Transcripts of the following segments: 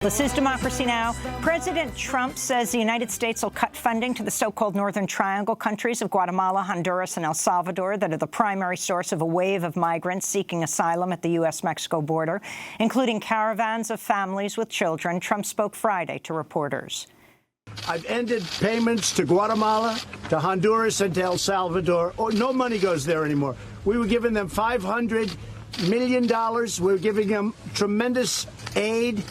This is Democracy Now! President Trump says the United States will cut funding to the so-called Northern Triangle countries of Guatemala, Honduras, and El Salvador that are the primary source of a wave of migrants seeking asylum at the U.S. Mexico border, including caravans of families with children. Trump spoke Friday to reporters. I've ended payments to Guatemala, to Honduras, and to El Salvador. Oh, no money goes there anymore. We were giving them $500 million. We were giving them tremendous aid.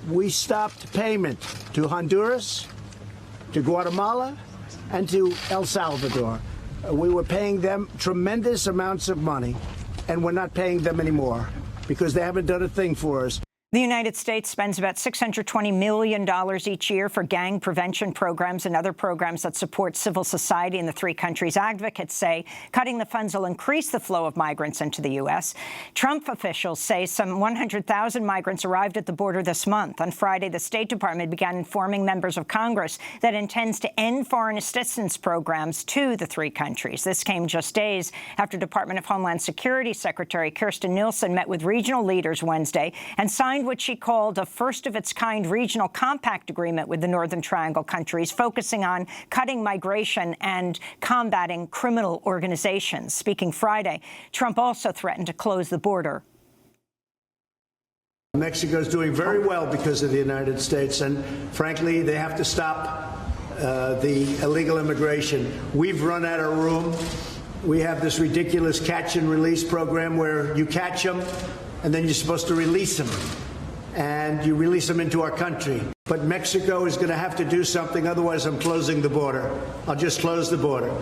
We stopped payment to Honduras, to Guatemala, and to El Salvador. We were paying them tremendous amounts of money, and we're not paying them anymore because they haven't done a thing for us. The United States spends about $620 million each year for gang prevention programs and other programs that support civil society in the three countries. Advocates say cutting the funds will increase the flow of migrants into the U.S. Trump officials say some 100,000 migrants arrived at the border this month. On Friday, the State Department began informing members of Congress that it intends to end foreign assistance programs to the three countries. This came just days after Department of Homeland Security Secretary Kirstjen Nielsen met with regional leaders Wednesday and signed what she called a first-of-its-kind regional compact agreement with the Northern Triangle countries, focusing on cutting migration and combating criminal organizations. Speaking Friday, Trump also threatened to close the border. Mexico's doing very well because of the United States, and frankly, they have to stop the illegal immigration. We've run out of room. We have this ridiculous catch-and-release program where you catch them, and then you're supposed to release them. And you release them into our country. But Mexico is going to have to do something, otherwise I'm closing the border. I'll just close the border.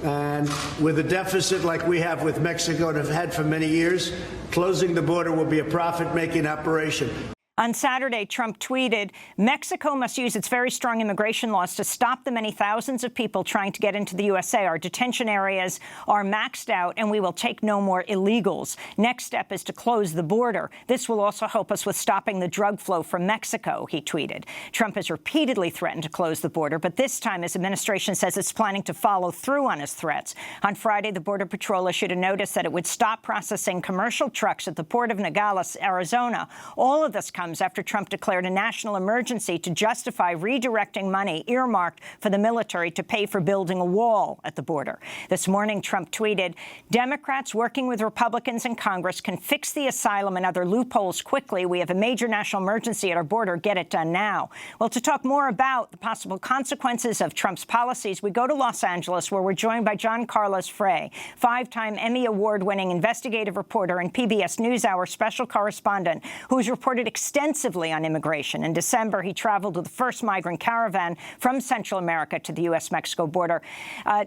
And with a deficit like we have with Mexico and have had for many years, closing the border will be a profit-making operation. On Saturday, Trump tweeted, "Mexico must use its very strong immigration laws to stop the many thousands of people trying to get into the USA. Our detention areas are maxed out, and we will take no more illegals. Next step is to close the border. This will also help us with stopping the drug flow from Mexico," he tweeted. Trump has repeatedly threatened to close the border, but this time his administration says it's planning to follow through on his threats. On Friday, the Border Patrol issued a notice that it would stop processing commercial trucks at the port of Nogales, Arizona. All of this comes after Trump declared a national emergency to justify redirecting money earmarked for the military to pay for building a wall at the border. This morning, Trump tweeted, "Democrats working with Republicans in Congress can fix the asylum and other loopholes quickly. We have a major national emergency at our border. Get it done now." Well, to talk more about the possible consequences of Trump's policies, we go to Los Angeles, where we're joined by John Carlos Frey, five-time Emmy Award-winning investigative reporter and PBS NewsHour special correspondent, who's reported extensively on immigration. In December, he traveled with the first migrant caravan from Central America to the U.S. Mexico border.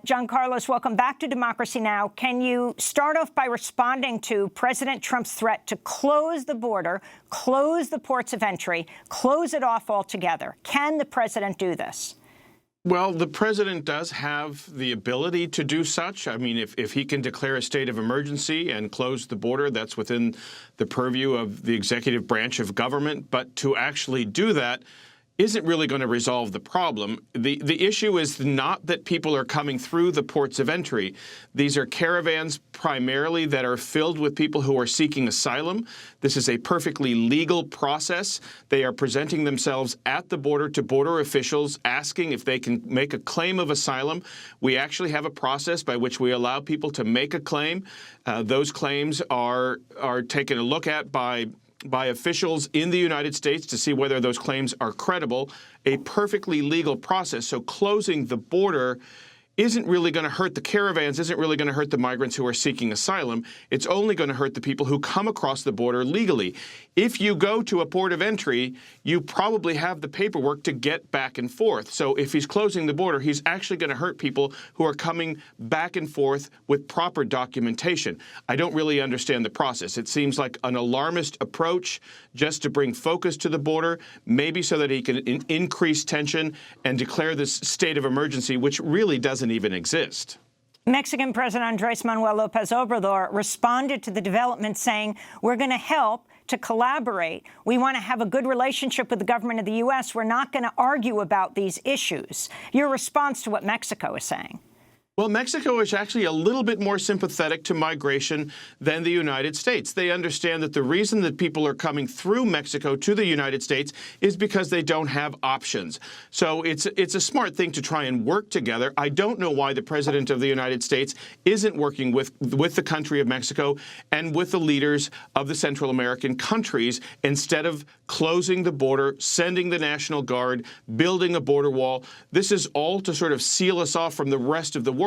John Carlos, welcome back to Democracy Now! Can you start off by responding to President Trump's threat to close the border, close the ports of entry, close it off altogether? Can the president do this? Well, the president does have the ability to do such. I mean, if he can declare a state of emergency and close the border, that's within the purview of the executive branch of government. But to actually do that isn't really going to resolve the problem. The issue is not that people are coming through the ports of entry. These are caravans primarily that are filled with people who are seeking asylum. This is a perfectly legal process. They are presenting themselves at the border to border officials, asking if they can make a claim of asylum. We actually have a process by which we allow people to make a claim. Those claims are taken a look at by officials in the United States to see whether those claims are credible, a perfectly legal process. So closing the border isn't really going to hurt the caravans, isn't really going to hurt the migrants who are seeking asylum. It's only going to hurt the people who come across the border legally. If you go to a port of entry, you probably have the paperwork to get back and forth. So if he's closing the border, he's actually going to hurt people who are coming back and forth with proper documentation. I don't really understand the process. It seems like an alarmist approach just to bring focus to the border, maybe so that he can increase tension and declare this state of emergency, which really doesn't even exist. Mexican President Andrés Manuel López Obrador responded to the development saying, "We're going to help to collaborate. We want to have a good relationship with the government of the U.S. We're not going to argue about these issues." Your response to what Mexico is saying? Well, Mexico is actually a little bit more sympathetic to migration than the United States. They understand that the reason that people are coming through Mexico to the United States is because they don't have options. So it's a smart thing to try and work together. I don't know why the President of the United States isn't working with the country of Mexico and with the leaders of the Central American countries instead of closing the border, sending the National Guard, building a border wall. This is all to sort of seal us off from the rest of the world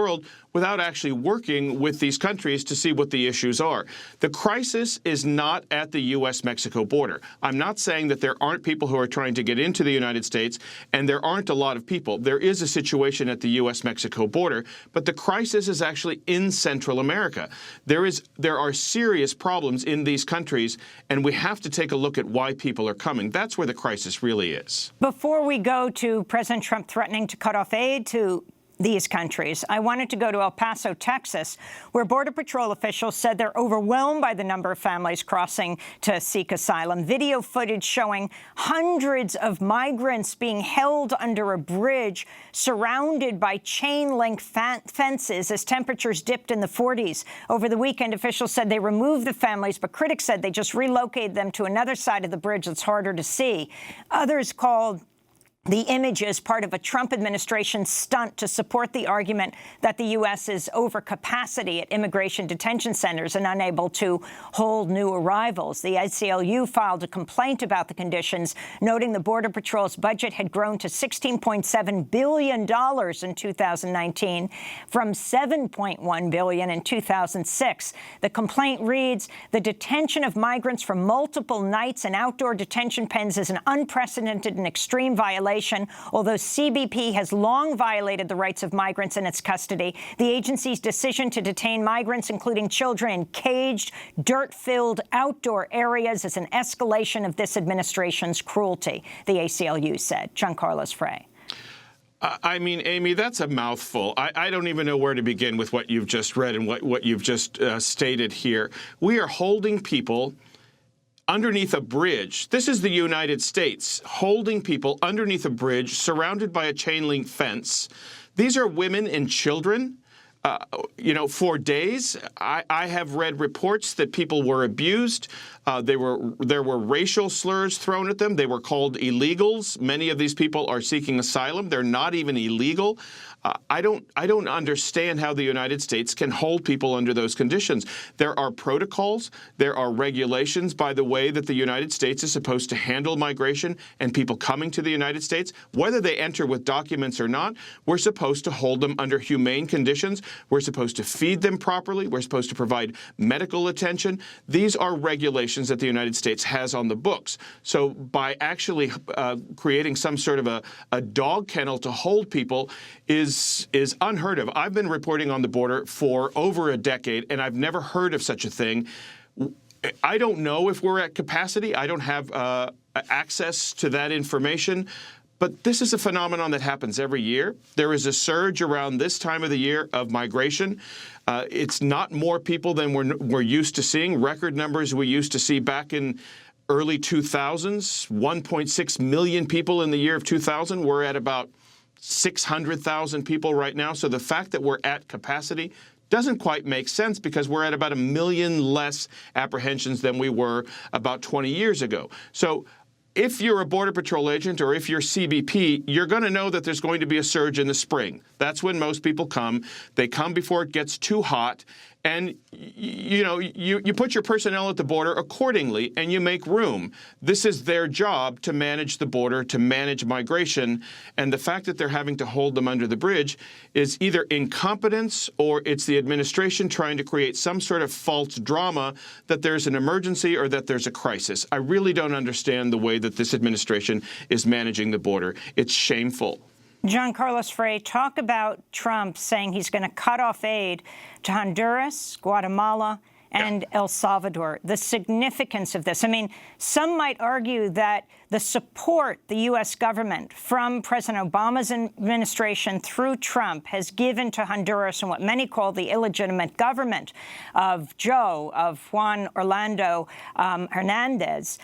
without actually working with these countries to see what the issues are. The crisis is not at the U.S. Mexico border. I'm not saying that there aren't people who are trying to get into the United States, and there aren't a lot of people. There is a situation at the U.S. Mexico border, but the crisis is actually in Central America. There are serious problems in these countries, and we have to take a look at why people are coming. That's where the crisis really is. Before we go to President Trump threatening to cut off aid to these countries, I wanted to go to El Paso, Texas, where Border Patrol officials said they're overwhelmed by the number of families crossing to seek asylum. Video footage showing hundreds of migrants being held under a bridge surrounded by chain-link fences as temperatures dipped in the 40s. Over the weekend, officials said they removed the families, but critics said they just relocated them to another side of the bridge that's harder to see. Others called the images part of a Trump administration stunt to support the argument that the U.S. is over capacity at immigration detention centers and unable to hold new arrivals. The ACLU filed a complaint about the conditions, noting the Border Patrol's budget had grown to $16.7 billion in 2019 from $7.1 billion in 2006. The complaint reads, the detention of migrants for multiple nights in outdoor detention pens is an unprecedented and extreme violation. Although CBP has long violated the rights of migrants in its custody, the agency's decision to detain migrants, including children, in caged, dirt-filled outdoor areas is an escalation of this administration's cruelty, the ACLU said. John Carlos Frey. I mean, Amy, that's a mouthful. I don't even know where to begin with what you've just read and what you've just stated here. We are holding people underneath a bridge. This is the United States holding people underneath a bridge surrounded by a chain link fence. These are women and children. For days. I have read reports that people were abused. There were racial slurs thrown at them. They were called illegals. Many of these people are seeking asylum. They're not even illegal. I don't understand how the United States can hold people under those conditions. There are protocols. There are regulations by the way that the United States is supposed to handle migration and people coming to the United States. Whether they enter with documents or not, we're supposed to hold them under humane conditions. We're supposed to feed them properly. We're supposed to provide medical attention. These are regulations that the United States has on the books. So by actually creating some sort of a dog kennel to hold people is unheard of. I've been reporting on the border for over a decade, and I've never heard of such a thing. I don't know if we're at capacity. I don't have access to that information. But this is a phenomenon that happens every year. There is a surge around this time of the year of migration. It's not more people than we're used to seeing. Record numbers we used to see back in early 2000s, 1.6 million people in the year of 2000. We're at about 600,000 people right now. So the fact that we're at capacity doesn't quite make sense because we're at about 1 million less apprehensions than we were about 20 years ago. So if you're a Border Patrol agent or if you're CBP, you're going to know that there's going to be a surge in the spring. That's when most people come. They come before it gets too hot. And, you put your personnel at the border accordingly, and you make room. This is their job to manage the border, to manage migration. And the fact that they're having to hold them under the bridge is either incompetence or it's the administration trying to create some sort of false drama that there's an emergency or that there's a crisis. I really don't understand the way that this administration is managing the border. It's shameful. John Carlos Frey, talk about Trump saying he's going to cut off aid to Honduras, Guatemala, and El Salvador, the significance of this. I mean, some might argue that the support the U.S. government from President Obama's administration through Trump has given to Honduras and what many call the illegitimate government of Juan Orlando Hernandez,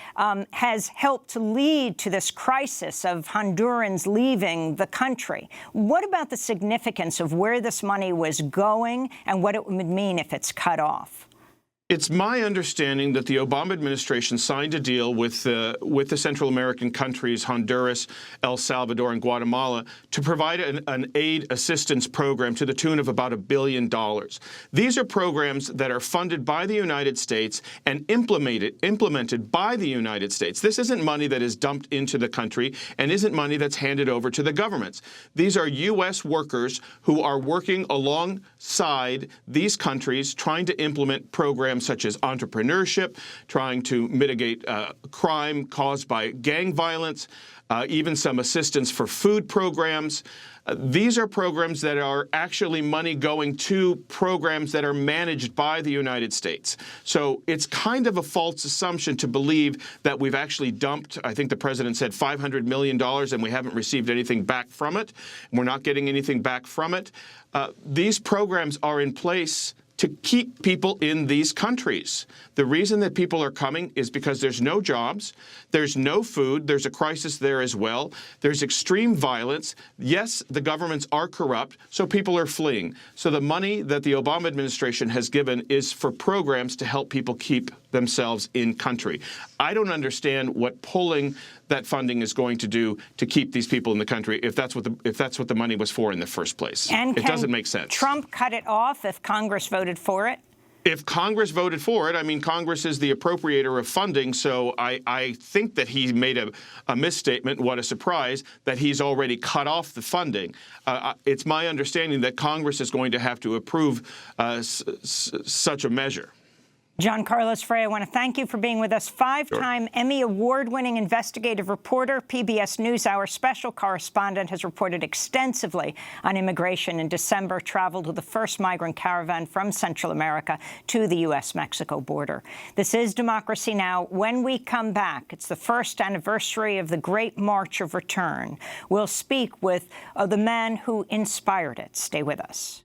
has helped to lead to this crisis of Hondurans leaving the country. What about the significance of where this money was going and what it would mean if it's cut off? It's my understanding that the Obama administration signed a deal with the Central American countries, Honduras, El Salvador, and Guatemala, to provide an aid assistance program to the tune of about $1 billion. These are programs that are funded by the United States and implemented by the United States. This isn't money that is dumped into the country and isn't money that's handed over to the governments. These are U.S. workers who are working alongside these countries trying to implement programs such as entrepreneurship, trying to mitigate crime caused by gang violence, even some assistance for food programs. These are programs that are actually money going to programs that are managed by the United States. So it's kind of a false assumption to believe that we've actually dumped, I think the president said $500 million, and we haven't received anything back from it. We're not getting anything back from it. These programs are in place to keep people in these countries. The reason that people are coming is because there's no jobs, there's no food, there's a crisis there as well, there's extreme violence. Yes, the governments are corrupt, so people are fleeing. So the money that the Obama administration has given is for programs to help people keep themselves in country. I don't understand what pulling that funding is going to do to keep these people in the country if that's what the money was for in the first place. And it doesn't make sense. Trump cut it off if Congress voted for it? If Congress voted for it, I mean, Congress is the appropriator of funding, so I think that he made a misstatement. What a surprise that he's already cut off the funding. It's my understanding that Congress is going to have to approve such a measure. John Carlos Frey, I want to thank you for being with us. Five-time Emmy Award-winning investigative reporter, PBS NewsHour special correspondent, has reported extensively on immigration. In December, traveled with the first migrant caravan from Central America to the U.S. Mexico border. This is Democracy Now! When we come back, it's the first anniversary of the Great March of Return. We'll speak with the man who inspired it. Stay with us.